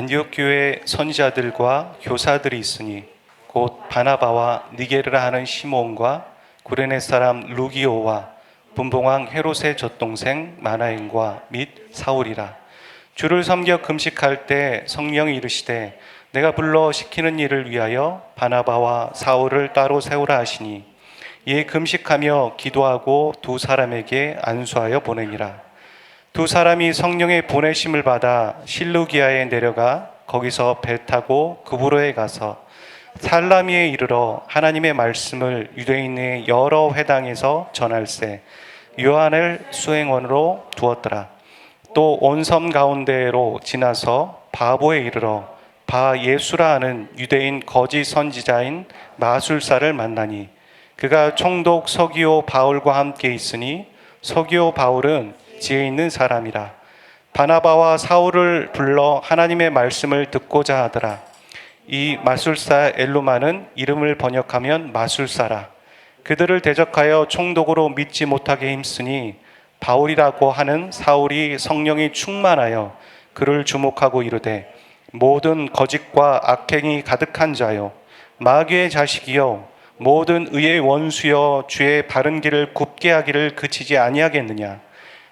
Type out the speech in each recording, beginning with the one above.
안디옥 교회 선지자들과 교사들이 있으니 곧 바나바와 니게르라 하는 시몬과 구레네 사람 루기오와 분봉왕 헤롯의 젖동생 마나엔과 및 사울이라. 주를 섬겨 금식할 때 성령이 이르시되 내가 불러 시키는 일을 위하여 바나바와 사울을 따로 세우라 하시니 이에 금식하며 기도하고 두 사람에게 안수하여 보내니라. 두 사람이 성령의 보내심을 받아 실루기아에 내려가 거기서 배 타고 그브로에 가서 살라미에 이르러 하나님의 말씀을 유대인의 여러 회당에서 전할세 요한을 수행원으로 두었더라. 또 온 섬 가운데로 지나서 바보에 이르러 바 예수라 하는 유대인 거짓 선지자인 마술사를 만나니 그가 총독 서기오 바울과 함께 있으니 서기오 바울은 지혜 있는 사람이라. 바나바와 사울을 불러 하나님의 말씀을 듣고자 하더라. 이 마술사 엘루마는 이름을 번역하면 마술사라. 그들을 대적하여 총독으로 믿지 못하게 힘쓰니 바울이라고 하는 사울이 성령이 충만하여 그를 주목하고 이르되 모든 거짓과 악행이 가득한 자여 마귀의 자식이여 모든 의의 원수여 주의 바른 길을 굽게 하기를 그치지 아니하겠느냐.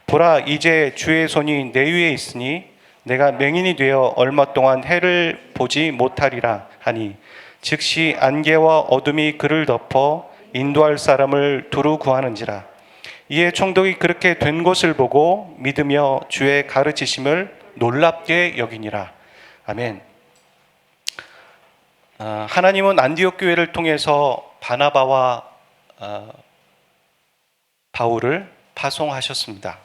보라 이제 주의 손이 내 위에 있으니 내가 맹인이 되어 얼마 동안 해를 보지 못하리라 하니 즉시 안개와 어둠이 그를 덮어 인도할 사람을 두루 구하는지라. 이에 총독이 그렇게 된 것을 보고 믿으며 주의 가르치심을 놀랍게 여기니라. 아멘. 하나님은 안디옥 교회를 통해서 바나바와 바울을 파송하셨습니다.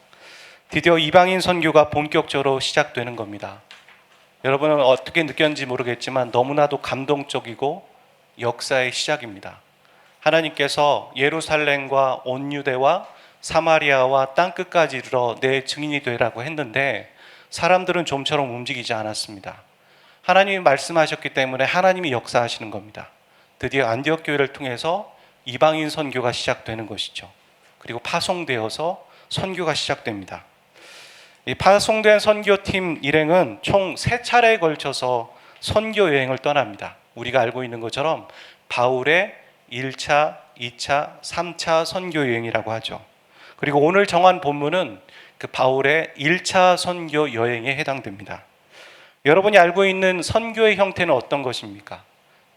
드디어 이방인 선교가 본격적으로 시작되는 겁니다. 여러분은 어떻게 느꼈는지 모르겠지만 너무나도 감동적이고 역사의 시작입니다. 하나님께서 예루살렘과 온 유대와 사마리아와 땅끝까지 이르러 내 증인이 되라고 했는데 사람들은 좀처럼 움직이지 않았습니다. 하나님이 말씀하셨기 때문에 하나님이 역사하시는 겁니다. 드디어 안디옥 교회를 통해서 이방인 선교가 시작되는 것이죠. 그리고 파송되어서 선교가 시작됩니다. 이 파송된 선교팀 일행은 총 3차례에 걸쳐서 선교 여행을 떠납니다. 우리가 알고 있는 것처럼 바울의 1차, 2차, 3차 선교 여행이라고 하죠. 그리고 오늘 정한 본문은 그 바울의 1차 선교 여행에 해당됩니다. 여러분이 알고 있는 선교의 형태는 어떤 것입니까?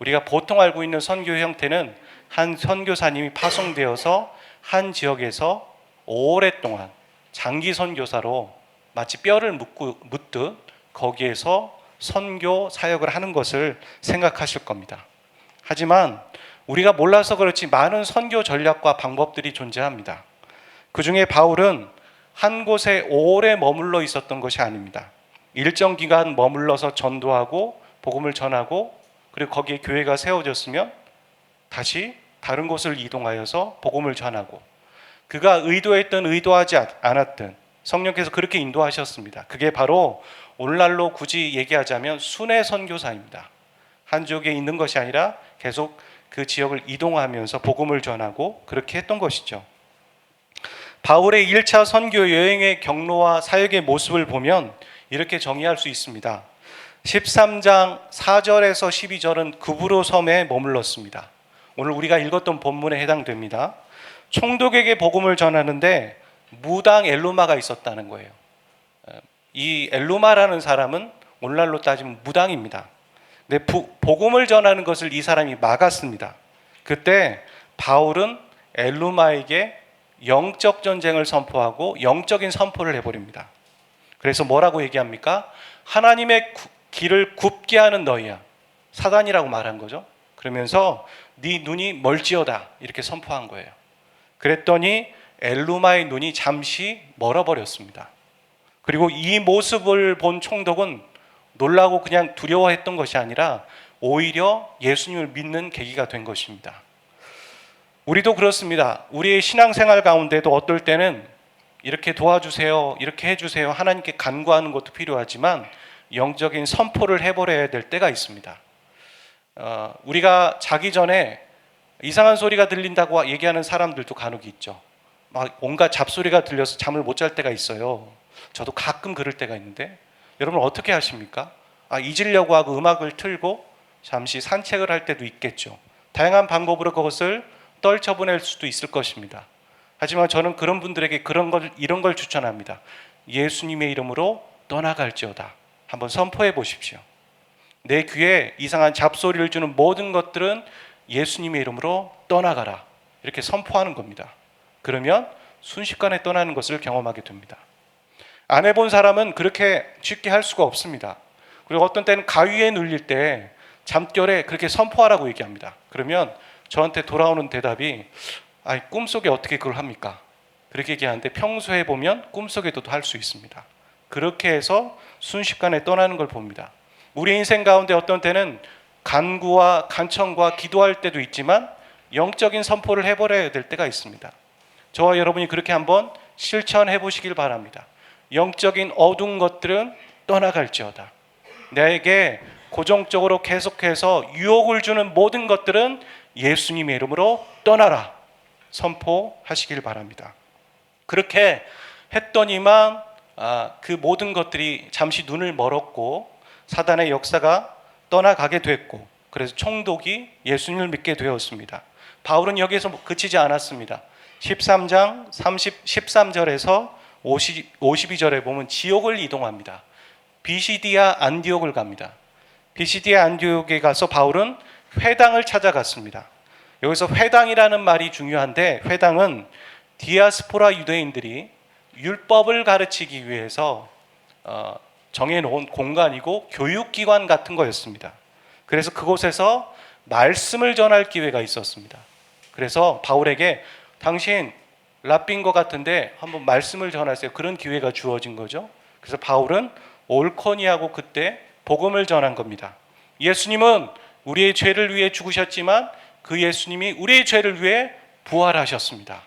우리가 보통 알고 있는 선교의 형태는 한 선교사님이 파송되어서 한 지역에서 오랫동안 장기 선교사로 마치 뼈를 묻듯 거기에서 선교 사역을 하는 것을 생각하실 겁니다. 하지만 우리가 몰라서 그렇지 많은 선교 전략과 방법들이 존재합니다. 그 중에 바울은 한 곳에 오래 머물러 있었던 것이 아닙니다. 일정 기간 머물러서 전도하고 복음을 전하고 그리고 거기에 교회가 세워졌으면 다시 다른 곳을 이동하여서 복음을 전하고 그가 의도했든 의도하지 않았든 성령께서 그렇게 인도하셨습니다. 그게 바로 오늘날로 굳이 얘기하자면 순회 선교사입니다. 한 지역에 있는 것이 아니라 계속 그 지역을 이동하면서 복음을 전하고 그렇게 했던 것이죠. 바울의 1차 선교 여행의 경로와 사역의 모습을 보면 이렇게 정의할 수 있습니다. 13장 4절에서 12절은 그브로 섬에 머물렀습니다. 오늘 우리가 읽었던 본문에 해당됩니다. 총독에게 복음을 전하는데 무당 엘루마가 있었다는 거예요. 이 엘루마라는 사람은 오늘날로 따지면 무당입니다. 근데 복음을 전하는 것을 이 사람이 막았습니다. 그때 바울은 엘루마에게 영적 전쟁을 선포하고 영적인 선포를 해버립니다. 그래서 뭐라고 얘기합니까? 하나님의 길을 굽게 하는 너희야. 사단이라고 말한 거죠. 그러면서 네 눈이 멀지어다 이렇게 선포한 거예요. 그랬더니 엘루마의 눈이 잠시 멀어버렸습니다. 그리고 이 모습을 본 총독은 놀라고 그냥 두려워했던 것이 아니라 오히려 예수님을 믿는 계기가 된 것입니다. 우리도 그렇습니다. 우리의 신앙생활 가운데도 어떨 때는 이렇게 도와주세요, 이렇게 해주세요 하나님께 간구하는 것도 필요하지만 영적인 선포를 해버려야 될 때가 있습니다. 우리가 자기 전에 이상한 소리가 들린다고 얘기하는 사람들도 간혹 있죠. 막 온갖 잡소리가 들려서 잠을 못 잘 때가 있어요. 저도 가끔 그럴 때가 있는데 여러분 어떻게 하십니까? 잊으려고 하고 음악을 틀고 잠시 산책을 할 때도 있겠죠. 다양한 방법으로 그것을 떨쳐보낼 수도 있을 것입니다. 하지만 저는 그런 분들에게 이런 걸 추천합니다. 예수님의 이름으로 떠나갈지어다. 한번 선포해 보십시오. 내 귀에 이상한 잡소리를 주는 모든 것들은 예수님의 이름으로 떠나가라. 이렇게 선포하는 겁니다. 그러면 순식간에 떠나는 것을 경험하게 됩니다. 안 해본 사람은 그렇게 쉽게 할 수가 없습니다. 그리고 어떤 때는 가위에 눌릴 때 잠결에 그렇게 선포하라고 얘기합니다. 그러면 저한테 돌아오는 대답이 꿈속에 어떻게 그걸 합니까? 그렇게 얘기하는데 평소에 보면 꿈속에도 할 수 있습니다. 그렇게 해서 순식간에 떠나는 걸 봅니다. 우리 인생 가운데 어떤 때는 간구와 간청과 기도할 때도 있지만 영적인 선포를 해버려야 될 때가 있습니다. 저와 여러분이 그렇게 한번 실천해 보시길 바랍니다. 영적인 어두운 것들은 떠나갈지어다. 나에게 고정적으로 계속해서 유혹을 주는 모든 것들은 예수님의 이름으로 떠나라. 선포하시길 바랍니다. 그렇게 했더니만 그 모든 것들이 잠시 눈을 멀었고 사단의 역사가 떠나가게 됐고 그래서 총독이 예수님을 믿게 되었습니다. 바울은 여기에서 그치지 않았습니다. 13장 13절에서 52절에 보면 지옥을 이동합니다. 비시디아 안디옥을 갑니다. 비시디아 안디옥에 가서 바울은 회당을 찾아갔습니다. 여기서 회당이라는 말이 중요한데 회당은 디아스포라 유대인들이 율법을 가르치기 위해서 정해놓은 공간이고 교육기관 같은 거였습니다. 그래서 그곳에서 말씀을 전할 기회가 있었습니다. 그래서 바울에게 당신 랍비인 것 같은데 한번 말씀을 전하세요. 그런 기회가 주어진 거죠. 그래서 바울은 올코니하고 그때 복음을 전한 겁니다. 예수님은 우리의 죄를 위해 죽으셨지만 그 예수님이 우리의 죄를 위해 부활하셨습니다.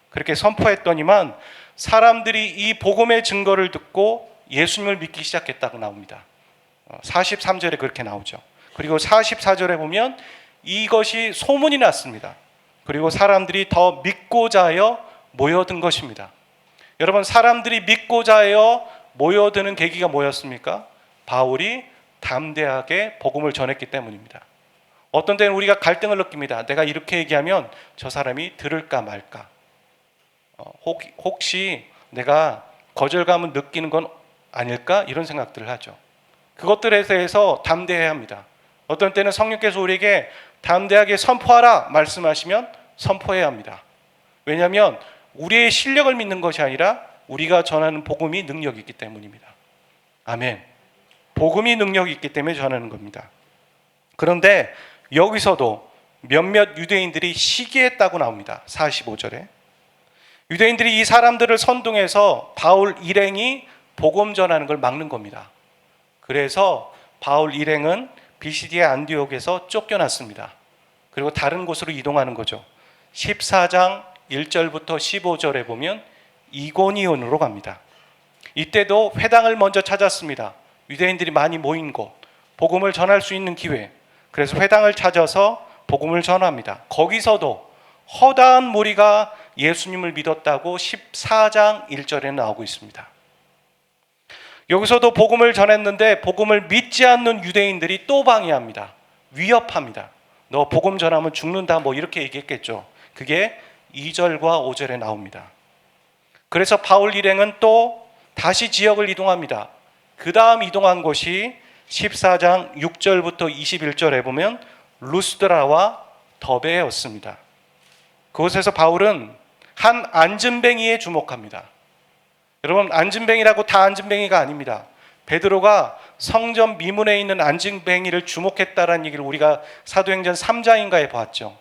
그렇게 선포했더니만 사람들이 이 복음의 증거를 듣고 예수님을 믿기 시작했다고 나옵니다. 43절에 그렇게 나오죠. 그리고 44절에 보면 이것이 소문이 났습니다. 그리고 사람들이 더 믿고자 하여 모여든 것입니다. 여러분, 사람들이 믿고자 하여 모여드는 계기가 뭐였습니까? 바울이 담대하게 복음을 전했기 때문입니다. 어떤 때는 우리가 갈등을 느낍니다. 내가 이렇게 얘기하면 저 사람이 들을까 말까. 혹시 내가 거절감을 느끼는 건 아닐까? 이런 생각들을 하죠. 그것들에 대해서 담대해야 합니다. 어떤 때는 성령께서 우리에게 담대하게 선포하라 말씀하시면 선포해야 합니다. 왜냐하면 우리의 실력을 믿는 것이 아니라 우리가 전하는 복음이 능력이 있기 때문입니다. 아멘. 복음이 능력이 있기 때문에 전하는 겁니다. 그런데 여기서도 몇몇 유대인들이 시기했다고 나옵니다. 45절에. 유대인들이 이 사람들을 선동해서 바울 일행이 복음 전하는 걸 막는 겁니다. 그래서 바울 일행은 비시디아 안디옥에서 쫓겨났습니다. 그리고 다른 곳으로 이동하는 거죠. 14장 1절부터 15절에 보면 이고니온으로 갑니다. 이때도 회당을 먼저 찾았습니다. 유대인들이 많이 모인 곳, 복음을 전할 수 있는 기회. 그래서 회당을 찾아서 복음을 전합니다. 거기서도 허다한 무리가 예수님을 믿었다고 14장 1절에 나오고 있습니다. 여기서도 복음을 전했는데 복음을 믿지 않는 유대인들이 또 방해합니다. 위협합니다. 너 복음 전하면 죽는다 뭐 이렇게 얘기했겠죠. 그게 2절과 5절에 나옵니다. 그래서 바울 일행은 또 다시 지역을 이동합니다. 그 다음 이동한 곳이 14장 6절부터 21절에 보면 루스드라와 더베였습니다. 그곳에서 바울은 한 안진뱅이에 주목합니다. 여러분, 안진뱅이라고 다 안진뱅이가 아닙니다. 베드로가 성전 미문에 있는 안진뱅이를 주목했다라는 얘기를 우리가 사도행전 3장인가에 봤죠.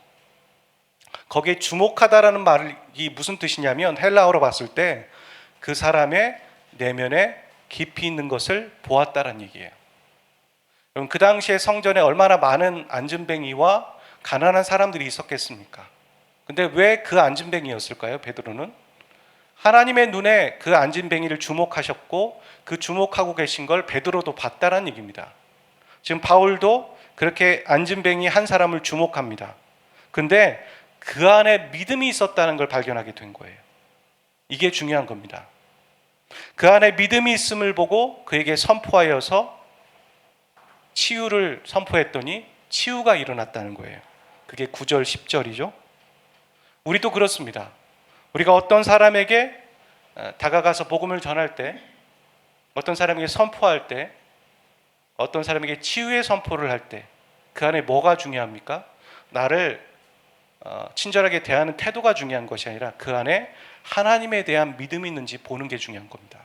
거기에 주목하다라는 말이 무슨 뜻이냐면 헬라어로 봤을 때 그 사람의 내면에 깊이 있는 것을 보았다라는 얘기예요. 그럼 그 당시에 성전에 얼마나 많은 안진뱅이와 가난한 사람들이 있었겠습니까? 근데 왜 그 안진뱅이였을까요? 베드로는 하나님의 눈에 그 안진뱅이를 주목하셨고 그 주목하고 계신 걸 베드로도 봤다라는 얘기입니다. 지금 바울도 그렇게 안진뱅이 한 사람을 주목합니다. 근데 그 안에 믿음이 있었다는 걸 발견하게 된 거예요. 이게 중요한 겁니다. 그 안에 믿음이 있음을 보고 그에게 선포하여서 치유를 선포했더니 치유가 일어났다는 거예요. 그게 9절, 10절이죠. 우리도 그렇습니다. 우리가 어떤 사람에게 다가가서 복음을 전할 때, 어떤 사람에게 선포할 때, 어떤 사람에게 치유의 선포를 할 때 그 안에 뭐가 중요합니까? 나를 친절하게 대하는 태도가 중요한 것이 아니라 그 안에 하나님에 대한 믿음이 있는지 보는 게 중요한 겁니다.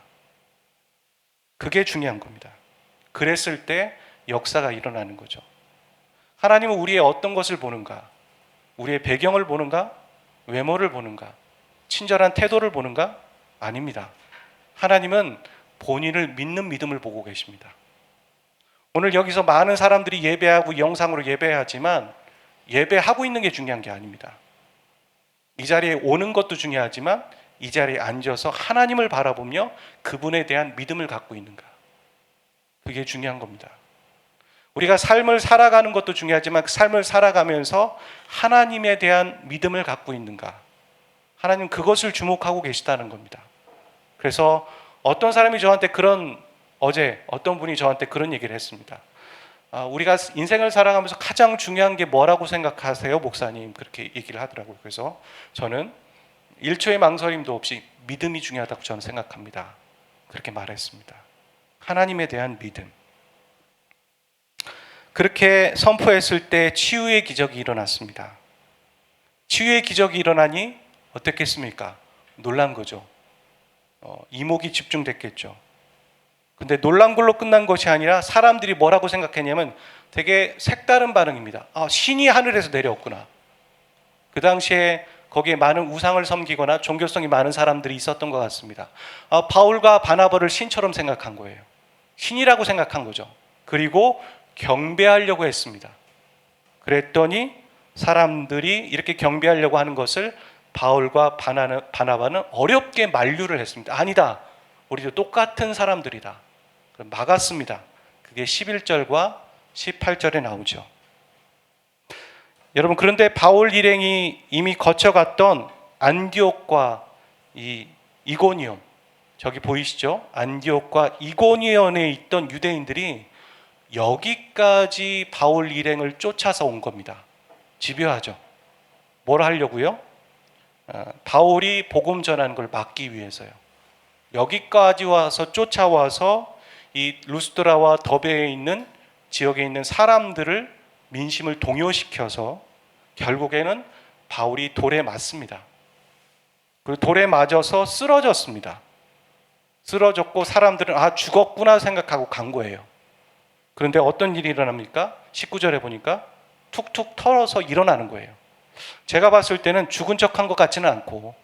그게 중요한 겁니다. 그랬을 때 역사가 일어나는 거죠. 하나님은 우리의 어떤 것을 보는가? 우리의 배경을 보는가? 외모를 보는가? 친절한 태도를 보는가? 아닙니다. 하나님은 본인을 믿는 믿음을 보고 계십니다. 오늘 여기서 많은 사람들이 예배하고 영상으로 예배하지만 예배하고 있는 게 중요한 게 아닙니다. 이 자리에 오는 것도 중요하지만 이 자리에 앉아서 하나님을 바라보며 그분에 대한 믿음을 갖고 있는가? 그게 중요한 겁니다. 우리가 삶을 살아가는 것도 중요하지만 그 삶을 살아가면서 하나님에 대한 믿음을 갖고 있는가? 하나님 그것을 주목하고 계시다는 겁니다. 그래서 어떤 사람이 저한테 어제 어떤 분이 저한테 그런 얘기를 했습니다. 우리가 인생을 살아가면서 가장 중요한 게 뭐라고 생각하세요, 목사님? 그렇게 얘기를 하더라고요. 그래서 저는 1초의 망설임도 없이 믿음이 중요하다고 저는 생각합니다. 그렇게 말했습니다. 하나님에 대한 믿음. 그렇게 선포했을 때 치유의 기적이 일어났습니다. 치유의 기적이 일어나니 어떻겠습니까? 놀란 거죠. 이목이 집중됐겠죠. 근데 놀란 걸로 끝난 것이 아니라 사람들이 뭐라고 생각했냐면 되게 색다른 반응입니다. 신이 하늘에서 내려왔구나. 그 당시에 거기에 많은 우상을 섬기거나 종교성이 많은 사람들이 있었던 것 같습니다. 바울과 바나바를 신처럼 생각한 거예요. 신이라고 생각한 거죠. 그리고 경배하려고 했습니다. 그랬더니 사람들이 이렇게 경배하려고 하는 것을 바울과 바나바는 어렵게 만류를 했습니다. 아니다. 우리도 똑같은 사람들이다. 막았습니다. 그게 11절과 18절에 나오죠. 여러분, 그런데 바울 일행이 이미 거쳐갔던 안디옥과 이고니온, 저기 보이시죠? 안디옥과 이고니온에 있던 유대인들이 여기까지 바울 일행을 쫓아서 온 겁니다. 집요하죠. 뭘 하려고요? 바울이 복음 전하는 걸 막기 위해서요. 여기까지 와서 쫓아와서 이 루스드라와 더베에 있는 지역에 있는 사람들을 민심을 동요시켜서 결국에는 바울이 돌에 맞습니다. 그리고 돌에 맞아서 쓰러졌습니다. 쓰러졌고 사람들은 죽었구나 생각하고 간 거예요. 그런데 어떤 일이 일어납니까? 19절에 보니까 툭툭 털어서 일어나는 거예요. 제가 봤을 때는 죽은 척한 것 같지는 않고,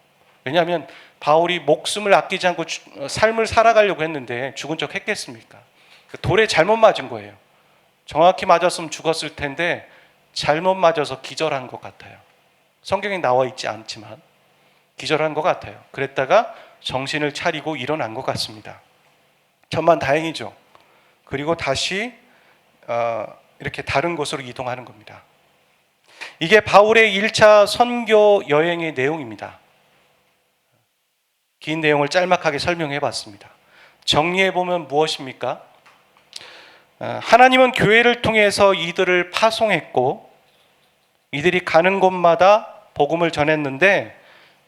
왜냐하면 바울이 목숨을 아끼지 않고 삶을 살아가려고 했는데 죽은 척 했겠습니까? 돌에 잘못 맞은 거예요. 정확히 맞았으면 죽었을 텐데 잘못 맞아서 기절한 것 같아요. 성경에 나와 있지 않지만 기절한 것 같아요. 그랬다가 정신을 차리고 일어난 것 같습니다. 천만 다행이죠. 그리고 다시 이렇게 다른 곳으로 이동하는 겁니다. 이게 바울의 1차 선교 여행의 내용입니다. 긴 내용을 짤막하게 설명해 봤습니다. 정리해 보면 무엇입니까? 하나님은 교회를 통해서 이들을 파송했고 이들이 가는 곳마다 복음을 전했는데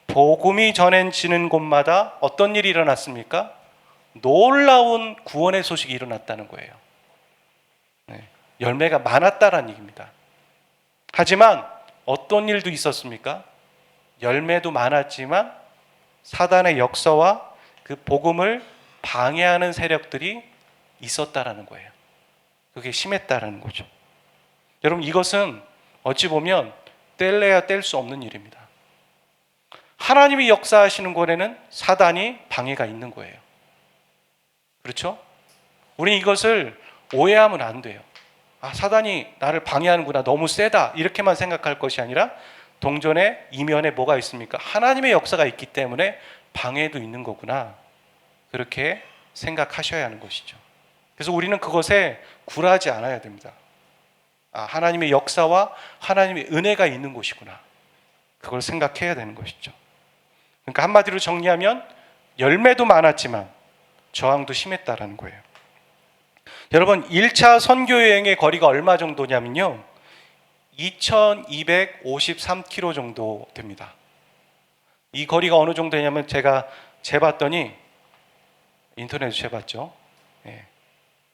복음이 전해지는 곳마다 어떤 일이 일어났습니까? 놀라운 구원의 소식이 일어났다는 거예요. 열매가 많았다라는 얘기입니다. 하지만 어떤 일도 있었습니까? 열매도 많았지만 사단의 역사와 그 복음을 방해하는 세력들이 있었다라는 거예요. 그게 심했다라는 거죠. 여러분, 이것은 어찌 보면 뗄래야 뗄 수 없는 일입니다. 하나님이 역사하시는 곳에는 사단이 방해가 있는 거예요. 그렇죠? 우리는 이것을 오해하면 안 돼요. 사단이 나를 방해하는구나, 너무 세다, 이렇게만 생각할 것이 아니라 동전의 이면에 뭐가 있습니까? 하나님의 역사가 있기 때문에 방해도 있는 거구나, 그렇게 생각하셔야 하는 것이죠. 그래서 우리는 그것에 굴하지 않아야 됩니다. 하나님의 역사와 하나님의 은혜가 있는 곳이구나, 그걸 생각해야 되는 것이죠. 그러니까 한마디로 정리하면 열매도 많았지만 저항도 심했다라는 거예요. 여러분 1차 선교 여행의 거리가 얼마 정도냐면요. 2253km 정도 됩니다. 이 거리가 어느 정도 되냐면 제가 재봤더니 인터넷에 재봤죠. 예.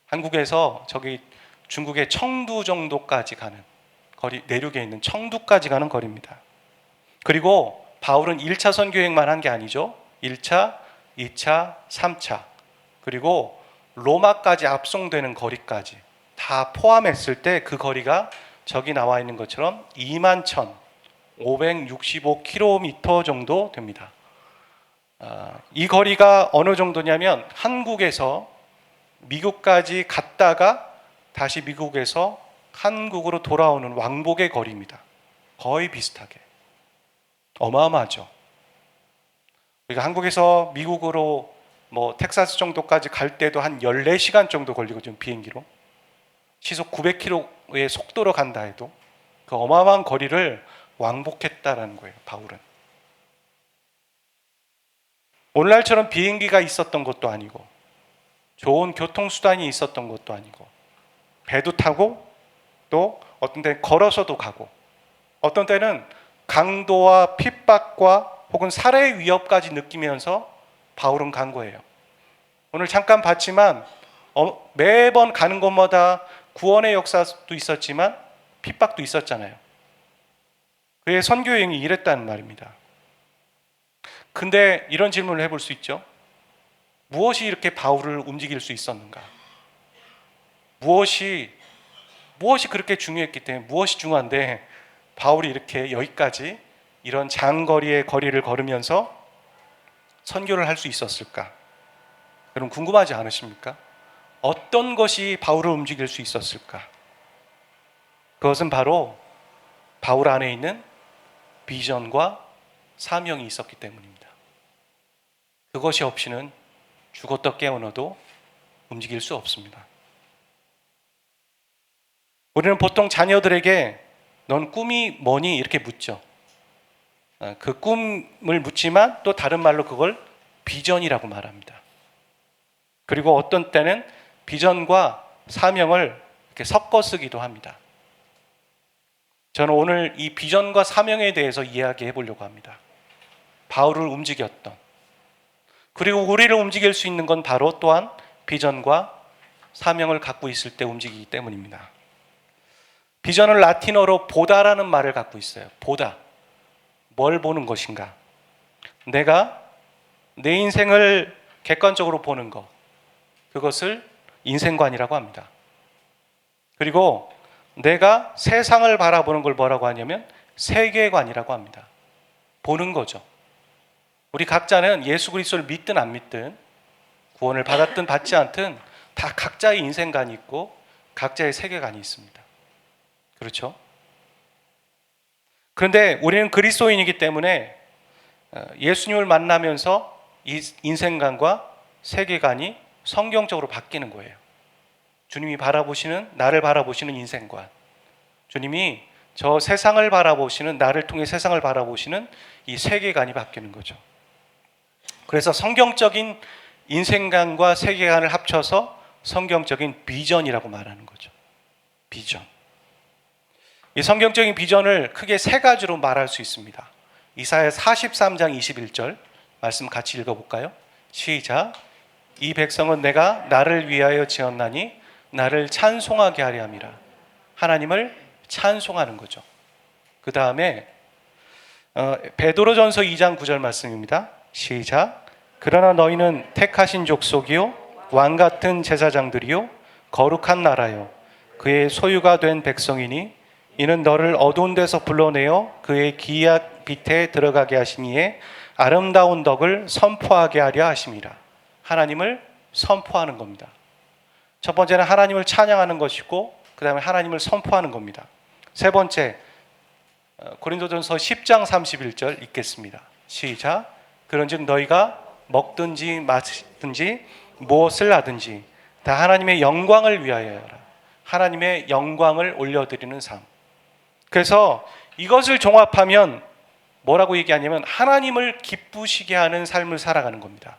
한국에서 저기 중국의 청두 정도까지 가는 거리, 내륙에 있는 청두까지 가는 거리입니다. 그리고 바울은 1차 선교행만 한 게 아니죠. 1차, 2차, 3차 그리고 로마까지 압송되는 거리까지 다 포함했을 때 그 거리가 저기 나와 있는 것처럼 21,565km 정도 됩니다. 이 거리가 어느 정도냐면 한국에서 미국까지 갔다가 다시 미국에서 한국으로 돌아오는 왕복의 거리입니다. 거의 비슷하게. 어마어마하죠. 우리가 한국에서 미국으로 뭐 텍사스 정도까지 갈 때도 한 14시간 정도 걸리거든요. 비행기로. 시속 900km의 속도로 간다 해도 그 어마어마한 거리를 왕복했다라는 거예요. 바울은. 오늘날처럼 비행기가 있었던 것도 아니고 좋은 교통수단이 있었던 것도 아니고 배도 타고 또 어떤 때는 걸어서도 가고 어떤 때는 강도와 핍박과 혹은 살해의 위협까지 느끼면서 바울은 간 거예요. 오늘 잠깐 봤지만 매번 가는 곳마다 구원의 역사도 있었지만 핍박도 있었잖아요. 그의 선교 여행이 이랬다는 말입니다. 근데 이런 질문을 해볼 수 있죠. 무엇이 이렇게 바울을 움직일 수 있었는가? 무엇이 그렇게 중요했기 때문에 무엇이 중요한데 바울이 이렇게 여기까지 이런 장거리의 거리를 걸으면서 선교를 할 수 있었을까? 여러분 궁금하지 않으십니까? 어떤 것이 바울을 움직일 수 있었을까? 그것은 바로 바울 안에 있는 비전과 사명이 있었기 때문입니다. 그것이 없이는 죽었다 깨어나도 움직일 수 없습니다. 우리는 보통 자녀들에게 넌 꿈이 뭐니? 이렇게 묻죠. 그 꿈을 묻지만 또 다른 말로 그걸 비전이라고 말합니다. 그리고 어떤 때는 비전과 사명을 이렇게 섞어 쓰기도 합니다. 저는 오늘 이 비전과 사명에 대해서 이야기해 보려고 합니다. 바울을 움직였던 그리고 우리를 움직일 수 있는 건 바로 또한 비전과 사명을 갖고 있을 때 움직이기 때문입니다. 비전은 라틴어로 보다라는 말을 갖고 있어요. 보다. 뭘 보는 것인가? 내가 내 인생을 객관적으로 보는 것. 그것을 인생관이라고 합니다. 그리고 내가 세상을 바라보는 걸 뭐라고 하냐면 세계관이라고 합니다. 보는 거죠. 우리 각자는 예수 그리스도를 믿든 안 믿든 구원을 받았든 받지 않든 다 각자의 인생관이 있고 각자의 세계관이 있습니다. 그렇죠? 그런데 우리는 그리스도인이기 때문에 예수님을 만나면서 이 인생관과 세계관이 성경적으로 바뀌는 거예요. 주님이 나를 바라보시는 인생관, 주님이 저 세상을 바라보시는, 나를 통해 세상을 바라보시는 이 세계관이 바뀌는 거죠. 그래서 성경적인 인생관과 세계관을 합쳐서 성경적인 비전이라고 말하는 거죠. 비전. 이 성경적인 비전을 크게 세 가지로 말할 수 있습니다. 이사야 43장 21절 말씀 같이 읽어볼까요? 시작. 이 백성은 내가 나를 위하여 지었나니 나를 찬송하게 하려 함이라. 하나님을 찬송하는 거죠. 그 다음에 베드로전서 2장 9절 말씀입니다. 시작. 그러나 너희는 택하신 족속이요 왕같은 제사장들이요 거룩한 나라요 그의 소유가 된 백성이니 이는 너를 어두운 데서 불러내어 그의 기약 빛에 들어가게 하시니에 아름다운 덕을 선포하게 하려 하심이라. 하나님을 선포하는 겁니다. 첫 번째는 하나님을 찬양하는 것이고 그 다음에 하나님을 선포하는 겁니다. 세 번째 고린도전서 10장 31절 읽겠습니다. 시작. 그런즉 너희가 먹든지 마시든지 무엇을 하든지 다 하나님의 영광을 위하여라. 하나님의 영광을 올려드리는 삶. 그래서 이것을 종합하면 뭐라고 얘기하냐면 하나님을 기쁘시게 하는 삶을 살아가는 겁니다.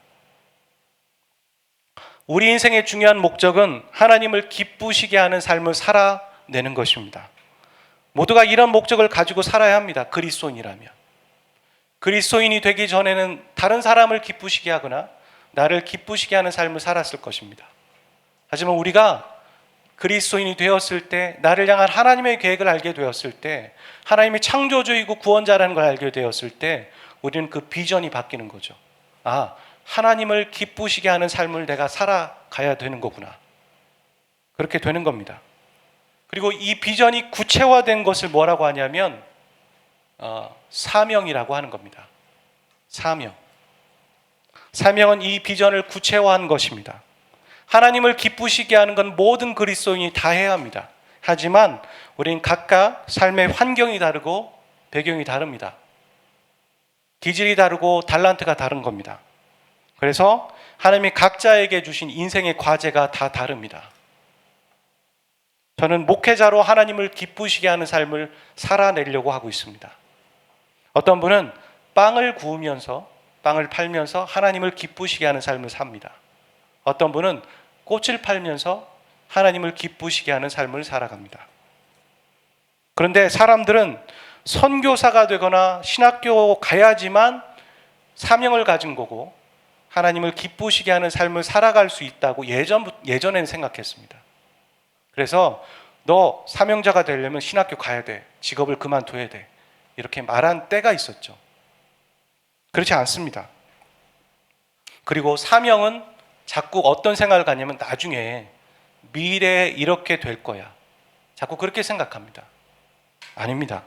우리 인생의 중요한 목적은 하나님을 기쁘시게 하는 삶을 살아내는 것입니다. 모두가 이런 목적을 가지고 살아야 합니다. 그리스도인이라면. 그리스도인이 되기 전에는 다른 사람을 기쁘시게 하거나 나를 기쁘시게 하는 삶을 살았을 것입니다. 하지만 우리가 그리스도인이 되었을 때, 나를 향한 하나님의 계획을 알게 되었을 때, 하나님이 창조주이고 구원자라는 걸 알게 되었을 때 우리는 그 비전이 바뀌는 거죠. 아, 하나님을 기쁘시게 하는 삶을 내가 살아가야 되는 거구나. 그렇게 되는 겁니다. 그리고 이 비전이 구체화된 것을 뭐라고 하냐면 사명이라고 하는 겁니다. 사명은 이 비전을 구체화한 것입니다. 하나님을 기쁘시게 하는 건 모든 그리스도인이 다 해야 합니다. 하지만 우리는 각각 삶의 환경이 다르고 배경이 다릅니다. 기질이 다르고 달란트가 다른 겁니다. 그래서 하나님이 각자에게 주신 인생의 과제가 다 다릅니다. 저는 목회자로 하나님을 기쁘시게 하는 삶을 살아내려고 하고 있습니다. 어떤 분은 빵을 구우면서, 빵을 팔면서 하나님을 기쁘시게 하는 삶을 삽니다. 어떤 분은 꽃을 팔면서 하나님을 기쁘시게 하는 삶을 살아갑니다. 그런데 사람들은 선교사가 되거나 신학교 가야지만 사명을 가진 거고 하나님을 기쁘시게 하는 삶을 살아갈 수 있다고 예전에는 생각했습니다. 그래서 너 사명자가 되려면 신학교 가야 돼. 직업을 그만둬야 돼. 이렇게 말한 때가 있었죠. 그렇지 않습니다. 그리고 사명은 자꾸 어떤 생각을 갖냐면 나중에 미래에 이렇게 될 거야. 자꾸 그렇게 생각합니다. 아닙니다.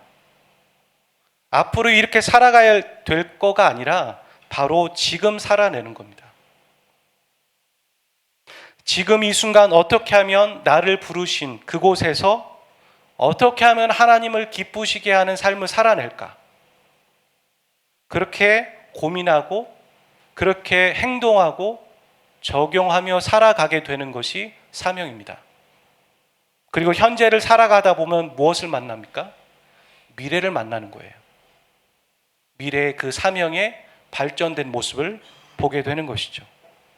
앞으로 이렇게 살아가야 될 거가 아니라 바로 지금 살아내는 겁니다. 지금 이 순간 어떻게 하면 나를 부르신 그곳에서 어떻게 하면 하나님을 기쁘시게 하는 삶을 살아낼까? 그렇게 고민하고 그렇게 행동하고 적용하며 살아가게 되는 것이 사명입니다. 그리고 현재를 살아가다 보면 무엇을 만납니까? 미래를 만나는 거예요. 미래의 그 사명의 발전된 모습을 보게 되는 것이죠.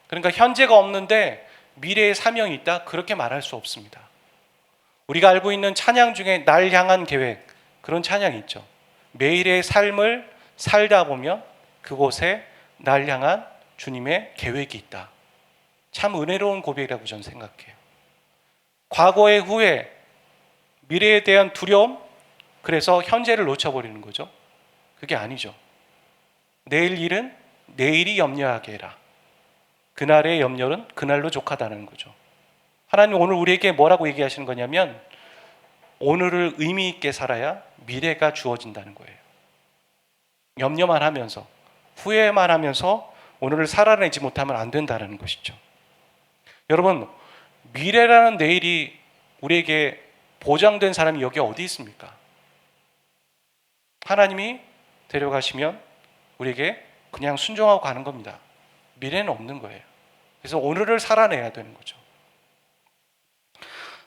그러니까 현재가 없는데 미래의 사명이 있다? 그렇게 말할 수 없습니다. 우리가 알고 있는 찬양 중에 날 향한 계획, 그런 찬양이 있죠. 매일의 삶을 살다 보면 그곳에 날 향한 주님의 계획이 있다. 참 은혜로운 고백이라고 저는 생각해요. 과거의 후회, 미래에 대한 두려움, 그래서 현재를 놓쳐버리는 거죠. 그게 아니죠. 내일 일은 내일이 염려하게 해라. 그날의 염려는 그날로 족하다는 거죠. 하나님 오늘 우리에게 뭐라고 얘기하시는 거냐면 오늘을 의미 있게 살아야 미래가 주어진다는 거예요. 염려만 하면서 후회만 하면서 오늘을 살아내지 못하면 안 된다는 것이죠. 여러분, 미래라는 내일이 우리에게 보장된 사람이 여기 어디 있습니까? 하나님이 데려가시면 우리에게 그냥 순종하고 가는 겁니다. 미래는 없는 거예요. 그래서 오늘을 살아내야 되는 거죠.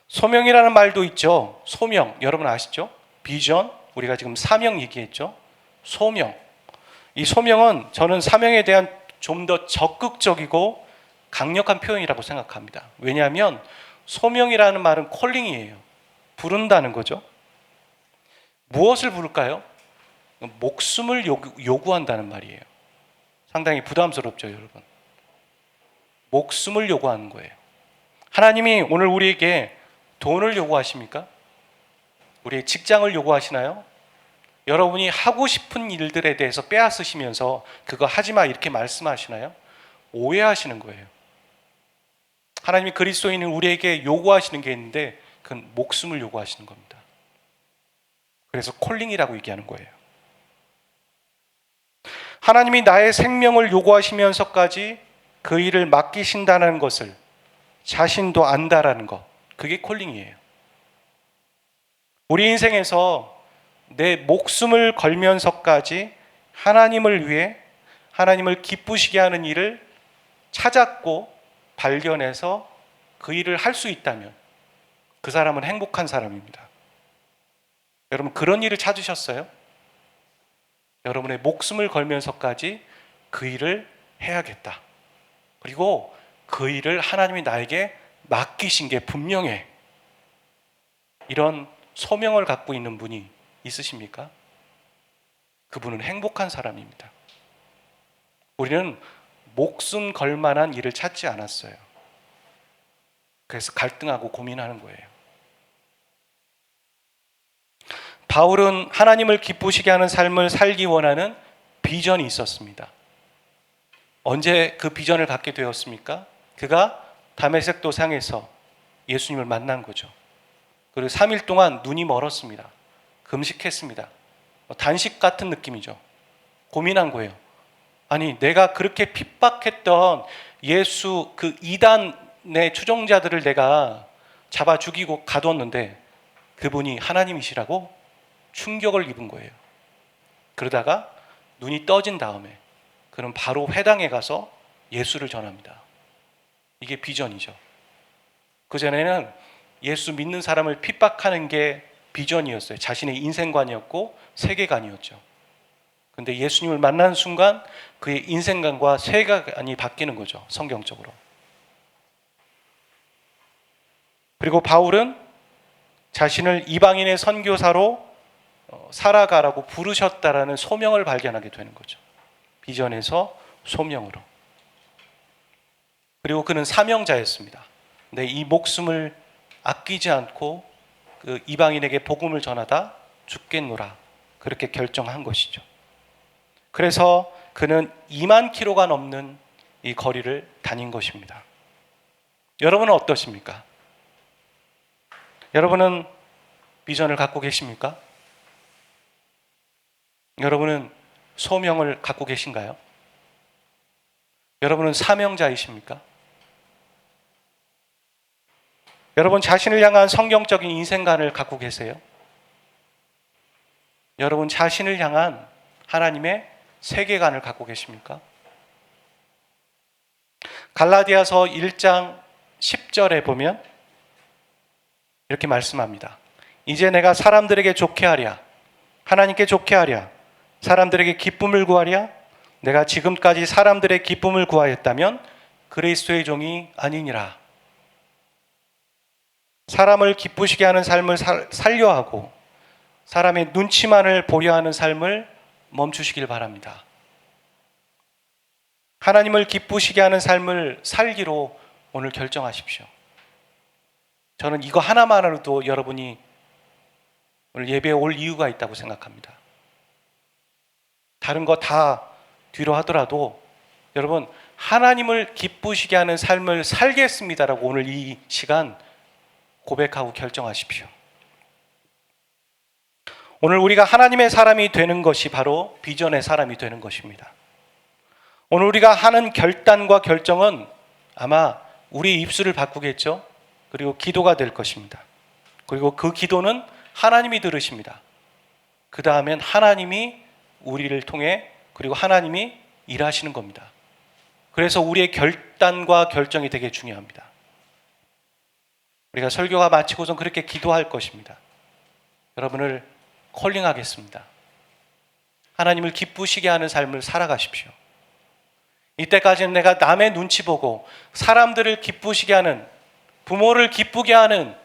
소명이라는 말도 있죠. 소명, 여러분 아시죠? 비전, 우리가 지금 사명 얘기했죠. 소명. 이 소명은 저는 사명에 대한 좀 더 적극적이고 강력한 표현이라고 생각합니다. 왜냐하면 소명이라는 말은 콜링이에요. 부른다는 거죠. 무엇을 부를까요? 목숨을 요구한다는 말이에요. 상당히 부담스럽죠, 여러분. 목숨을 요구하는 거예요. 하나님이 오늘 우리에게 돈을 요구하십니까? 우리의 직장을 요구하시나요? 여러분이 하고 싶은 일들에 대해서 빼앗으시면서 그거 하지 마 이렇게 말씀하시나요? 오해하시는 거예요. 하나님이 그리스도인은 우리에게 요구하시는 게 있는데 그건 목숨을 요구하시는 겁니다. 그래서 콜링이라고 얘기하는 거예요. 하나님이 나의 생명을 요구하시면서까지 그 일을 맡기신다는 것을 자신도 안다라는 것, 그게 콜링이에요. 우리 인생에서 내 목숨을 걸면서까지 하나님을 위해 하나님을 기쁘시게 하는 일을 찾았고 발견해서 그 일을 할 수 있다면 그 사람은 행복한 사람입니다. 여러분, 그런 일을 찾으셨어요? 여러분의 목숨을 걸면서까지 그 일을 해야겠다. 그리고 그 일을 하나님이 나에게 맡기신 게 분명해. 이런 소명을 갖고 있는 분이 있으십니까? 그분은 행복한 사람입니다. 우리는 목숨 걸 만한 일을 찾지 않았어요. 그래서 갈등하고 고민하는 거예요. 바울은 하나님을 기쁘시게 하는 삶을 살기 원하는 비전이 있었습니다. 언제 그 비전을 갖게 되었습니까? 그가 다메섹 도상에서 예수님을 만난 거죠. 그리고 3일 동안 눈이 멀었습니다. 금식했습니다. 단식 같은 느낌이죠. 고민한 거예요. 아니, 내가 그렇게 핍박했던 예수 그 이단의 추종자들을 내가 잡아 죽이고 가두었는데 그분이 하나님이시라고 충격을 입은 거예요. 그러다가 눈이 떠진 다음에 그는 바로 회당에 가서 예수를 전합니다. 이게 비전이죠. 그전에는 예수 믿는 사람을 핍박하는 게 비전이었어요. 자신의 인생관이었고 세계관이었죠. 그런데 예수님을 만나는 순간 그의 인생관과 세계관이 바뀌는 거죠. 성경적으로. 그리고 바울은 자신을 이방인의 선교사로 살아가라고 부르셨다라는 소명을 발견하게 되는 거죠. 비전에서 소명으로. 그리고 그는 사명자였습니다. 내 이 목숨을 아끼지 않고 그 이방인에게 복음을 전하다 죽겠노라. 그렇게 결정한 것이죠. 그래서 그는 2만 킬로가 넘는 이 거리를 다닌 것입니다. 여러분은 어떠십니까? 여러분은 비전을 갖고 계십니까? 여러분은 소명을 갖고 계신가요? 여러분은 사명자이십니까? 여러분 자신을 향한 성경적인 인생관을 갖고 계세요? 여러분 자신을 향한 하나님의 세계관을 갖고 계십니까? 갈라디아서 1장 10절에 보면 이렇게 말씀합니다. 이제 내가 사람들에게 좋게 하랴, 하나님께 좋게 하랴, 사람들에게 기쁨을 구하랴, 내가 지금까지 사람들의 기쁨을 구하였다면 그리스도의 종이 아니니라. 사람을 기쁘시게 하는 삶을 살려 하고 사람의 눈치만을 보려 하는 삶을 멈추시길 바랍니다. 하나님을 기쁘시게 하는 삶을 살기로 오늘 결정하십시오. 저는 이거 하나만으로도 여러분이 오늘 예배에 올 이유가 있다고 생각합니다. 다른 거 다 뒤로 하더라도 여러분 하나님을 기쁘시게 하는 삶을 살겠습니다라고 오늘 이 시간 고백하고 결정하십시오. 오늘 우리가 하나님의 사람이 되는 것이 바로 비전의 사람이 되는 것입니다. 오늘 우리가 하는 결단과 결정은 아마 우리 입술을 바꾸겠죠. 그리고 기도가 될 것입니다. 그리고 그 기도는 하나님이 들으십니다. 그 다음엔 하나님이 우리를 통해 그리고 하나님이 일하시는 겁니다. 그래서 우리의 결단과 결정이 되게 중요합니다. 우리가 설교가 마치고선 그렇게 기도할 것입니다. 여러분을 콜링하겠습니다. 하나님을 기쁘시게 하는 삶을 살아가십시오. 이때까지는 내가 남의 눈치 보고 사람들을 기쁘시게 하는, 부모를 기쁘게 하는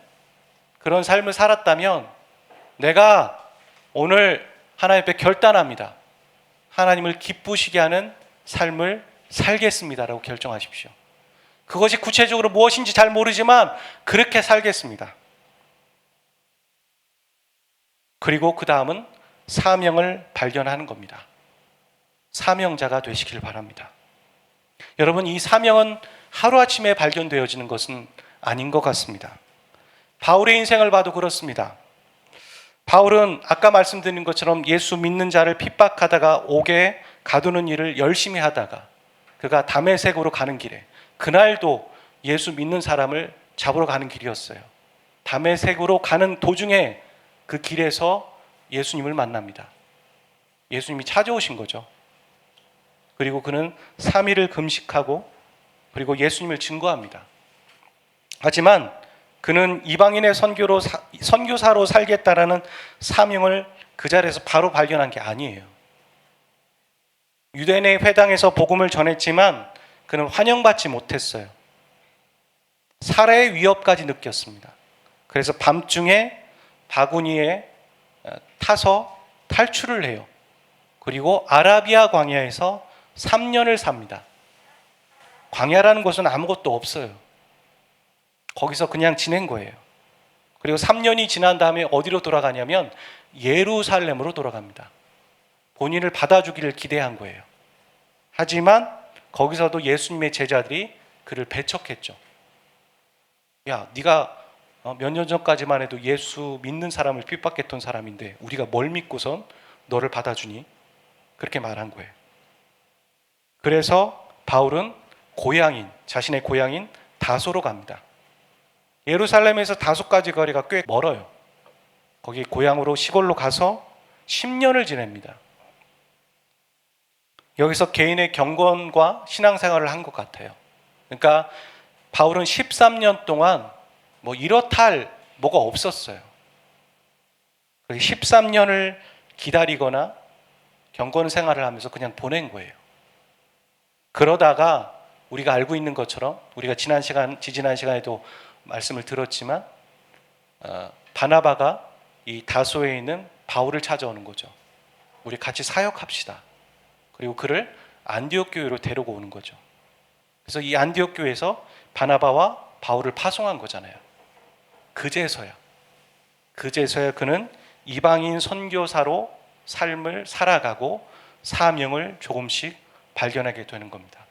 그런 삶을 살았다면 내가 오늘 하나님 앞에 결단합니다. 하나님을 기쁘시게 하는 삶을 살겠습니다라고 결정하십시오. 그것이 구체적으로 무엇인지 잘 모르지만 그렇게 살겠습니다. 그리고 그 다음은 사명을 발견하는 겁니다. 사명자가 되시길 바랍니다. 여러분, 이 사명은 하루아침에 발견되어지는 것은 아닌 것 같습니다. 바울의 인생을 봐도 그렇습니다. 바울은 아까 말씀드린 것처럼 예수 믿는 자를 핍박하다가 옥에 가두는 일을 열심히 하다가 그가 다메섹으로 가는 길에, 그날도 예수 믿는 사람을 잡으러 가는 길이었어요. 다메섹으로 가는 도중에 그 길에서 예수님을 만납니다. 예수님이 찾아오신 거죠. 그리고 그는 3일을 금식하고 그리고 예수님을 증거합니다. 하지만 그는 이방인의 선교사로 살겠다라는 사명을 그 자리에서 바로 발견한 게 아니에요. 유대인의 회당에서 복음을 전했지만 그는 환영받지 못했어요. 살해의 위협까지 느꼈습니다. 그래서 밤중에 바구니에 타서 탈출을 해요. 그리고 아라비아 광야에서 3년을 삽니다. 광야라는 곳은 아무것도 없어요. 거기서 그냥 지낸 거예요. 그리고 3년이 지난 다음에 어디로 돌아가냐면 예루살렘으로 돌아갑니다. 본인을 받아주기를 기대한 거예요. 하지만 거기서도 예수님의 제자들이 그를 배척했죠. 야, 네가 몇 년 전까지만 해도 예수 믿는 사람을 핍박했던 사람인데 우리가 뭘 믿고선 너를 받아주니? 그렇게 말한 거예요. 그래서 바울은 자신의 고향인 다소로 갑니다. 예루살렘에서 다소까지 거리가 꽤 멀어요. 거기 고향으로 시골로 가서 10년을 지냅니다. 여기서 개인의 경건과 신앙생활을 한 것 같아요. 그러니까 바울은 13년 동안 뭐 이렇다 할 뭐가 없었어요. 13년을 기다리거나 경건 생활을 하면서 그냥 보낸 거예요. 그러다가 우리가 알고 있는 것처럼 우리가 지지난 시간에도 말씀을 들었지만 바나바가 이 다소에 있는 바울을 찾아오는 거죠. 우리 같이 사역합시다. 그리고 그를 안디옥 교회로 데리고 오는 거죠. 그래서 이 안디옥 교회에서 바나바와 바울을 파송한 거잖아요. 그제서야 그는 이방인 선교사로 삶을 살아가고 사명을 조금씩 발견하게 되는 겁니다.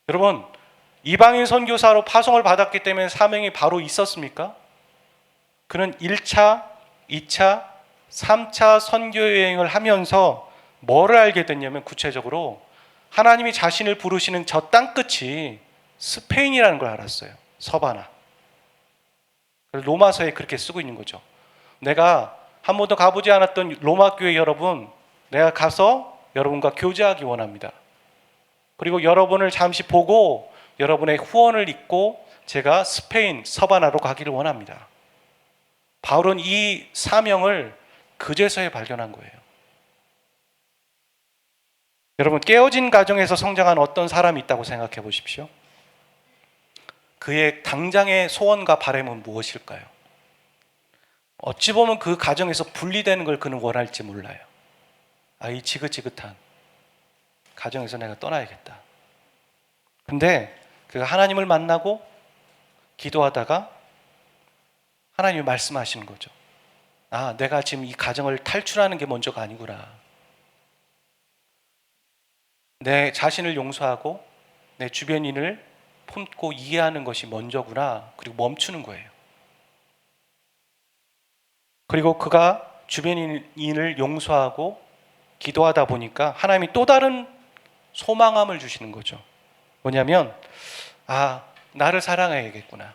여러분, 이방인 선교사로 파송을 받았기 때문에 사명이 바로 있었습니까? 그는 1차, 2차, 3차 선교 여행을 하면서 뭐를 알게 됐냐면 구체적으로 하나님이 자신을 부르시는 저 땅끝이 스페인이라는 걸 알았어요. 서바나. 로마서에 그렇게 쓰고 있는 거죠. 내가 한 번도 가보지 않았던 로마 교회 여러분, 내가 가서 여러분과 교제하기 원합니다. 그리고 여러분을 잠시 보고 여러분의 후원을 잊고 제가 스페인 서바나로 가기를 원합니다. 바울은 이 사명을 그제서야 발견한 거예요. 여러분, 깨어진 가정에서 성장한 어떤 사람이 있다고 생각해 보십시오. 그의 당장의 소원과 바람은 무엇일까요? 어찌 보면 그 가정에서 분리되는 걸 그는 원할지 몰라요. 이 지긋지긋한 가정에서 내가 떠나야겠다. 근데 그가 하나님을 만나고 기도하다가 하나님이 말씀하시는 거죠. 내가 지금 이 가정을 탈출하는 게 먼저가 아니구나. 내 자신을 용서하고 내 주변인을 품고 이해하는 것이 먼저구나. 그리고 멈추는 거예요. 그리고 그가 주변인을 용서하고 기도하다 보니까 하나님이 또 다른 소망함을 주시는 거죠. 뭐냐면 나를 사랑해야겠구나.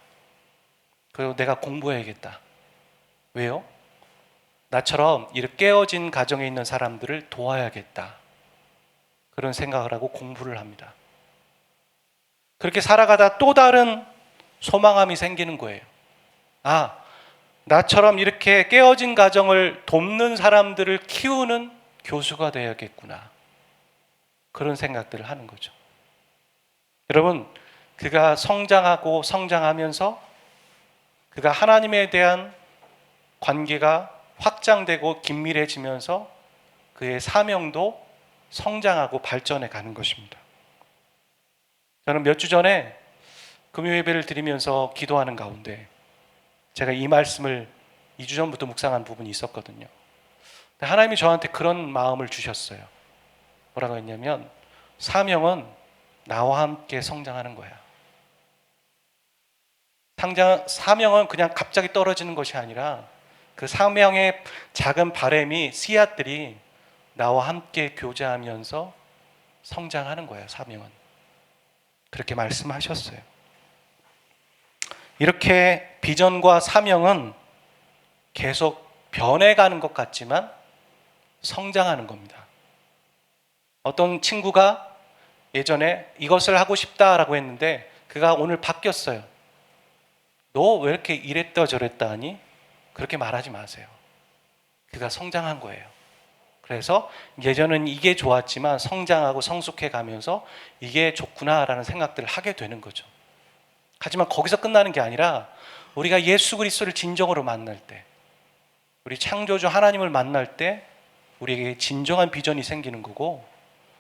그리고 내가 공부해야겠다. 왜요? 나처럼 이렇게 깨어진 가정에 있는 사람들을 도와야겠다. 그런 생각을 하고 공부를 합니다. 그렇게 살아가다 또 다른 소망함이 생기는 거예요. 나처럼 이렇게 깨어진 가정을 돕는 사람들을 키우는 교수가 되어야겠구나. 그런 생각들을 하는 거죠. 여러분, 그가 성장하면서 그가 하나님에 대한 관계가 확장되고 긴밀해지면서 그의 사명도 성장하고 발전해 가는 것입니다. 저는 몇 주 전에 금요예배를 드리면서 기도하는 가운데 제가 이 말씀을 2주 전부터 묵상한 부분이 있었거든요. 하나님이 저한테 그런 마음을 주셨어요. 뭐라고 했냐면 사명은 나와 함께 성장하는 거야. 사명은 그냥 갑자기 떨어지는 것이 아니라 그 사명의 작은 바람이 씨앗들이 나와 함께 교제하면서 성장하는 거예요. 사명은. 그렇게 말씀하셨어요. 이렇게 비전과 사명은 계속 변해가는 것 같지만 성장하는 겁니다. 어떤 친구가 예전에 이것을 하고 싶다라고 했는데 그가 오늘 바뀌었어요. 너 왜 이렇게 이랬다 저랬다 하니? 그렇게 말하지 마세요. 그가 성장한 거예요. 그래서 예전은 이게 좋았지만 성장하고 성숙해 가면서 이게 좋구나라는 생각들을 하게 되는 거죠. 하지만 거기서 끝나는 게 아니라 우리가 예수 그리스도를 진정으로 만날 때, 우리 창조주 하나님을 만날 때 우리에게 진정한 비전이 생기는 거고,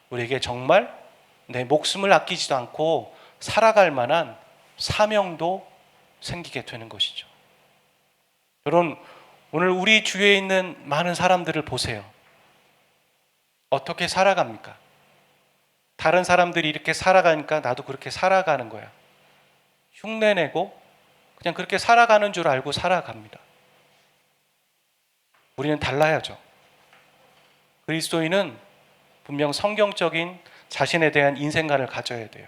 우리에게 정말 내 목숨을 아끼지도 않고 살아갈 만한 사명도 생기게 되는 것이죠. 여러분, 오늘 우리 주위에 있는 많은 사람들을 보세요. 어떻게 살아갑니까? 다른 사람들이 이렇게 살아가니까 나도 그렇게 살아가는 거야. 흉내내고 그냥 그렇게 살아가는 줄 알고 살아갑니다. 우리는 달라야죠. 그리스도인은 분명 성경적인 자신에 대한 인생관을 가져야 돼요.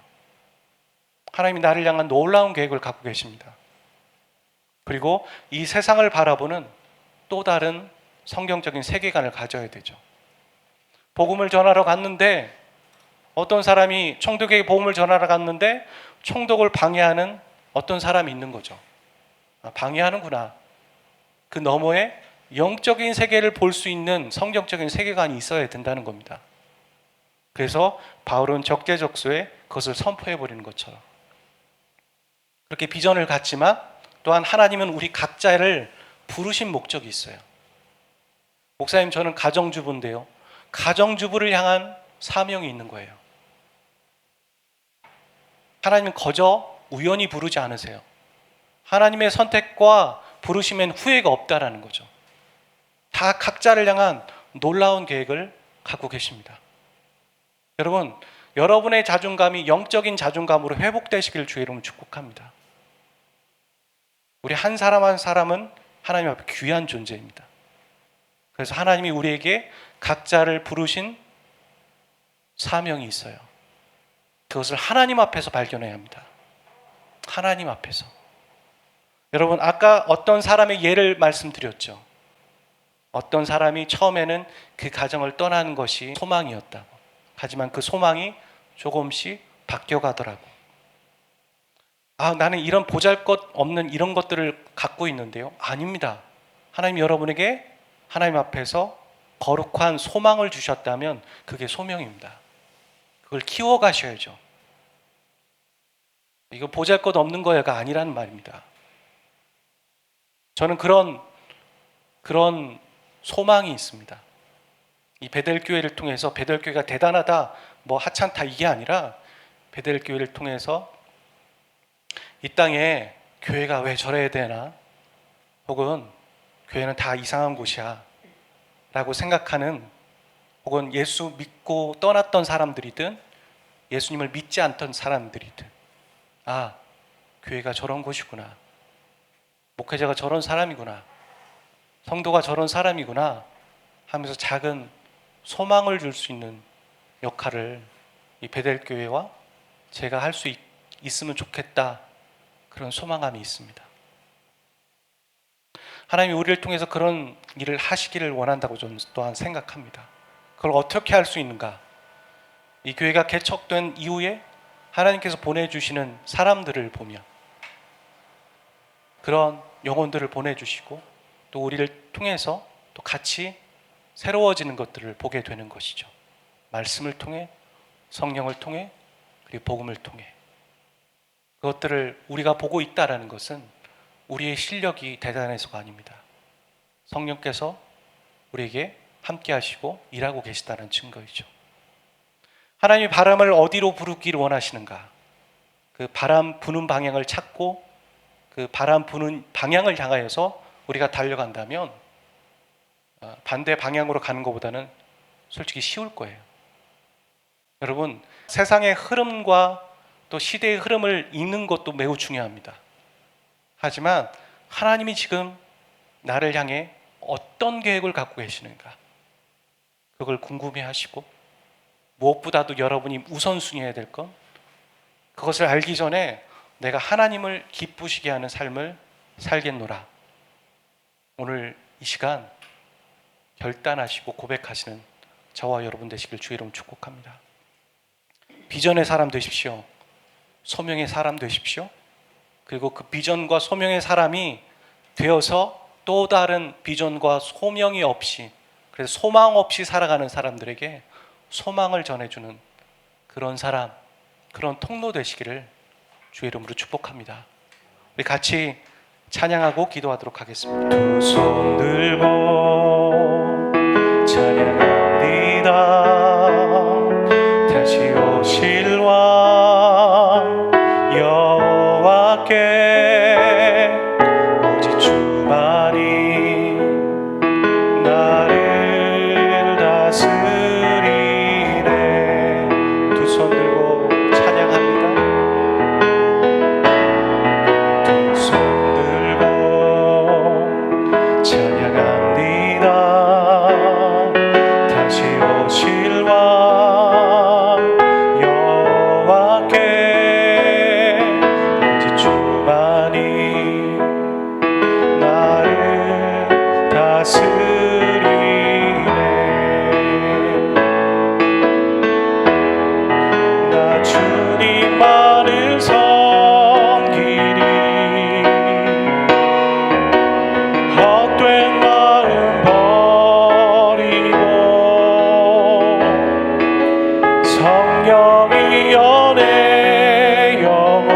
하나님이 나를 향한 놀라운 계획을 갖고 계십니다. 그리고 이 세상을 바라보는 또 다른 성경적인 세계관을 가져야 되죠. 복음을 전하러 갔는데 어떤 사람이 총독에게 복음을 전하러 갔는데 총독을 방해하는 어떤 사람이 있는 거죠. 방해하는구나. 그 너머에 영적인 세계를 볼 수 있는 성경적인 세계관이 있어야 된다는 겁니다. 그래서 바울은 적재적소에 그것을 선포해 버리는 것처럼 그렇게 비전을 갖지만 또한 하나님은 우리 각자를 부르신 목적이 있어요. 목사님, 저는 가정주부인데요. 가정주부를 향한 사명이 있는 거예요. 하나님은 거저 우연히 부르지 않으세요. 하나님의 선택과 부르심엔 후회가 없다라는 거죠. 다 각자를 향한 놀라운 계획을 갖고 계십니다. 여러분, 여러분의 자존감이 영적인 자존감으로 회복되시기를 주의 이름으로 축복합니다. 우리 한 사람 한 사람은 하나님 앞에 귀한 존재입니다. 그래서 하나님이 우리에게 각자를 부르신 사명이 있어요. 그것을 하나님 앞에서 발견해야 합니다. 하나님 앞에서. 여러분, 아까 어떤 사람의 예를 말씀드렸죠. 어떤 사람이 처음에는 그 가정을 떠나는 것이 소망이었다고. 하지만 그 소망이 조금씩 바뀌어가더라고. 나는 이런 보잘것없는 이런 것들을 갖고 있는데요. 아닙니다. 하나님 여러분에게 하나님 앞에서 거룩한 소망을 주셨다면 그게 소명입니다. 그걸 키워가셔야죠. 이거 보잘것없는 거야가 아니라는 말입니다. 저는 그런 소망이 있습니다. 이 베델교회를 통해서 베델교회가 대단하다, 뭐 하찮다 이게 아니라 베델교회를 통해서 이 땅에 교회가 왜 저래야 되나, 혹은 교회는 다 이상한 곳이야 라고 생각하는, 혹은 예수 믿고 떠났던 사람들이든 예수님을 믿지 않던 사람들이든, 교회가 저런 곳이구나, 목회자가 저런 사람이구나, 성도가 저런 사람이구나 하면서 작은 소망을 줄 수 있는 역할을 이 베델교회와 제가 할 수 있으면 좋겠다, 그런 소망감이 있습니다. 하나님이 우리를 통해서 그런 일을 하시기를 원한다고 저는 또한 생각합니다. 그걸 어떻게 할 수 있는가? 이 교회가 개척된 이후에 하나님께서 보내주시는 사람들을 보며 그런 영혼들을 보내주시고 또 우리를 통해서 또 같이 새로워지는 것들을 보게 되는 것이죠. 말씀을 통해, 성령을 통해, 그리고 복음을 통해. 그것들을 우리가 보고 있다는 것은 우리의 실력이 대단해서가 아닙니다. 성령께서 우리에게 함께 하시고 일하고 계시다는 증거이죠. 하나님이 바람을 어디로 부르기를 원하시는가? 그 바람 부는 방향을 찾고 그 바람 부는 방향을 향하여서 우리가 달려간다면 반대 방향으로 가는 것보다는 솔직히 쉬울 거예요. 여러분, 세상의 흐름과 또 시대의 흐름을 읽는 것도 매우 중요합니다. 하지만 하나님이 지금 나를 향해 어떤 계획을 갖고 계시는가, 그걸 궁금해하시고 무엇보다도 여러분이 우선순위해야 될 건, 그것을 알기 전에 내가 하나님을 기쁘시게 하는 삶을 살겠노라. 오늘 이 시간 결단하시고 고백하시는 저와 여러분 되시길 주의 이름으로 축복합니다. 비전의 사람 되십시오. 소명의 사람 되십시오. 그리고 그 비전과 소명의 사람이 되어서 또 다른 비전과 소명이 없이, 그래서 소망 없이 살아가는 사람들에게 소망을 전해주는 그런 사람, 그런 통로 되시기를 주의 이름으로 축복합니다. 우리 같이 찬양하고 기도하도록 하겠습니다. 두 손 들고 찬양합니다. 다시 오실 왕 여호와께 오직 주만이 나를 다스리네. 두 손 들고 찬양합니다. 두 손 들고 찬양합니다. 다시 오실 왕 여호와께 오직 주만이 나를 다스리네. 나 주님만을 섬기리. 헛된 마음 버리고 성령이여 내 영혼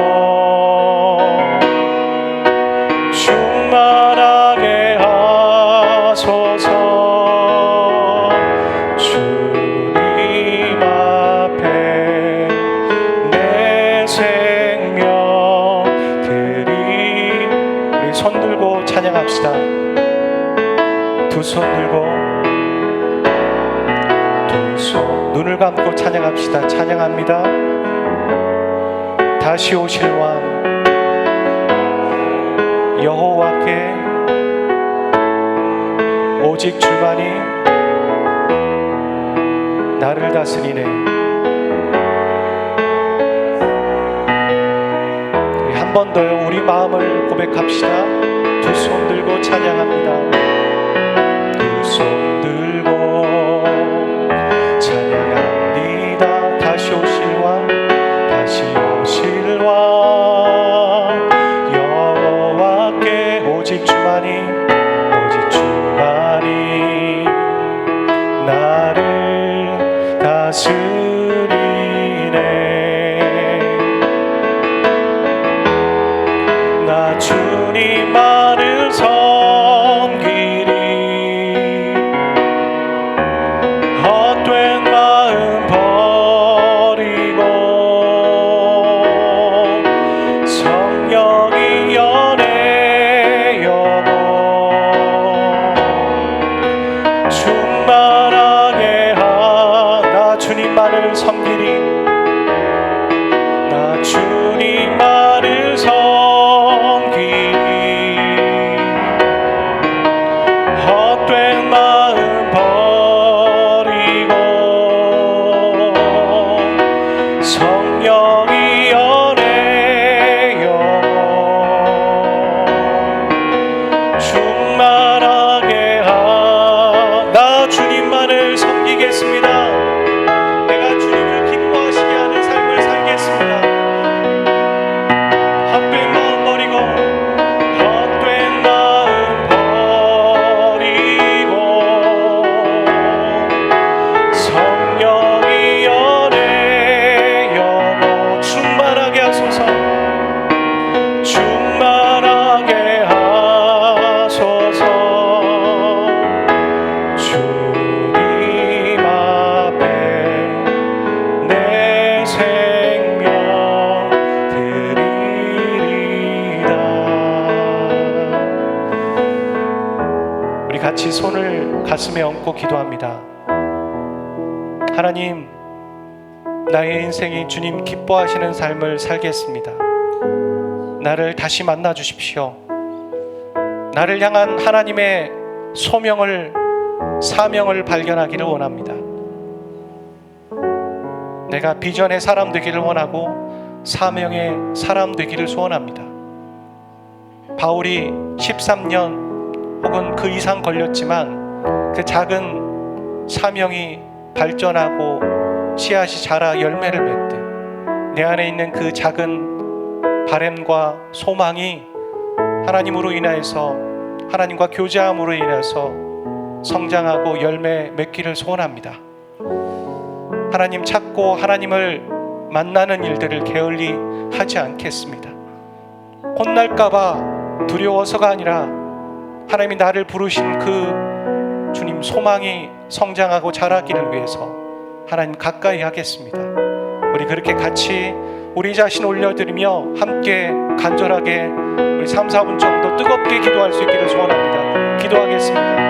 충만하게 하소서. 주님 앞에 내 생명 드리. 우리 손 들고 찬양합시다. 두 손 들고 두 손 눈을 감고 찬양합시다. 찬양합니다. 다시 오실 왕 여호와께 오직 주만이 나를 다스리네. 한 번 더요. 우리 마음을 고백합시다. 두 손 들고 찬양합니다. 두 손 들고 찬양합니다. 다시 오실 왕, 다시 오실 왕 여호와께 오직 주만이 나를 다스리네. 나 주님만을 섬기리. 헛된 마음 버리고 성령이여 내 영혼 충만하게 나 주님만을 섬기리. 나 주님만을 섬기리. 헛된 마음 버리고 성령이여 내 영혼 충만하게 나 주님만을 섬기겠습니다. 내가 주님을 기뻐하시게 하는 삶을 살겠습니다. 헛된 마음 버리고 헛된 마음 버리고 성령이여 내 영혼 충만하게 하소서. 충만하게 하소서. 주님 앞에 내 생명 드리리다. 우리 같이 손을 가슴에 얹고 기도합니다. 하나님, 나의 인생이 주님 기뻐하시는 삶을 살겠습니다. 나를 다시 만나 주십시오. 나를 향한 하나님의 소명을, 사명을 발견하기를 원합니다. 내가 비전의 사람 되기를 원하고 사명의 사람 되기를 소원합니다. 바울이 13년 혹은 그 이상 걸렸지만 그 작은 사명이 발전하고 씨앗이 자라 열매를 맺듯 내 안에 있는 그 작은 바램과 소망이 하나님으로 인하여서, 하나님과 교제함으로 인해서 성장하고 열매 맺기를 소원합니다. 하나님 찾고 하나님을 만나는 일들을 게을리 하지 않겠습니다. 혼날까봐 두려워서가 아니라 하나님이 나를 부르신 그 주님 소망이 성장하고 자라기를 위해서 하나님 가까이 하겠습니다. 우리 그렇게 같이 우리 자신 올려드리며 함께 간절하게 우리 3, 4분 정도 뜨겁게 기도할 수 있기를 소원합니다. 기도하겠습니다.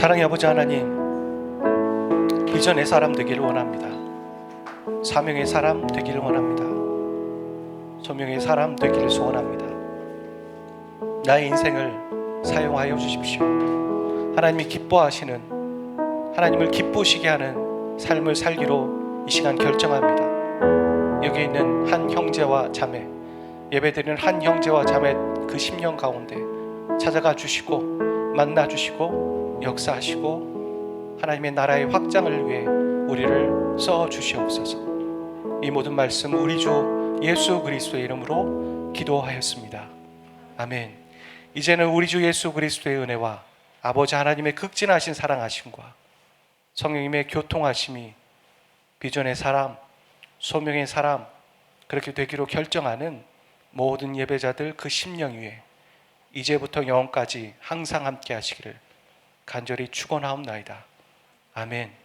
사랑의 아버지 하나님, 비전의 사람 되기를 원합니다. 사명의 사람 되기를 원합니다. 소명의 사람 되기를 소원합니다. 나의 인생을 사용하여 주십시오. 하나님이 기뻐하시는, 하나님을 기쁘시게 하는 삶을 살기로 이 시간 결정합니다. 여기 있는 한 형제와 자매, 예배드리는 한 형제와 자매 그 10년 가운데 찾아가 주시고 만나 주시고 역사하시고 하나님의 나라의 확장을 위해 우리를 써 주시옵소서. 이 모든 말씀 우리 주 예수 그리스도의 이름으로 기도하였습니다. 아멘. 이제는 우리 주 예수 그리스도의 은혜와 아버지 하나님의 극진하신 사랑하심과 성령님의 교통하심이 비전의 사람, 소명의 사람 그렇게 되기로 결정하는 모든 예배자들 그 심령 위에 이제부터 영원까지 항상 함께 하시기를 간절히 축원하옵나이다. 아멘.